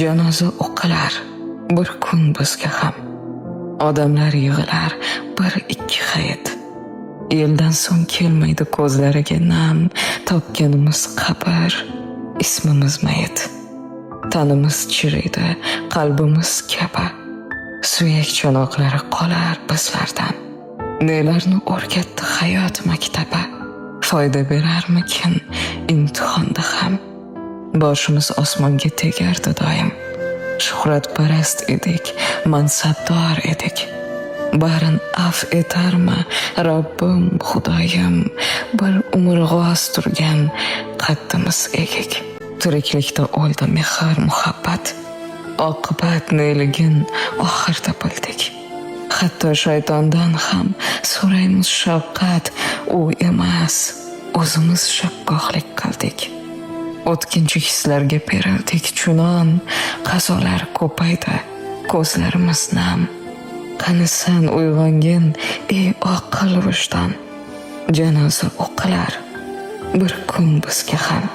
Janoza o'qilar bir kun bizga ham. Odamlar yig'ilar bir ikki hayit. Yildan so'ng kelmaydi ko'zlariga nam, topganimiz qabr, ismimiz mayit. Tanimiz chiriydi, qalbimiz kaba. Suyak chanoqlari qolar bizlardan. Nelarni o'rgatdi hayot maktabi. Foyda berarmikin imtihonda ham. Boshimiz osmonga tegardi doim. Shuhratparast edik, mansabdor edik. Barin af etarmi Robbim, Xudoyim, bir umr g'oz turgan qaddimiz egik. Tiriklikda o'ldi mehr, muhabbat. Oqibat neligin oxirda bildik. Hatto shaytondan ham so'raymiz shafqat, u emas, o'zimiz shakkoklik qildik. O'tkinchi hislarga berildik chunon, qazolar ko'paydi, ko'zlarimiz nam. Qani sen uyg'ongin, ey oqil vijdon. Janoza o'qilar bir kun bizga ham.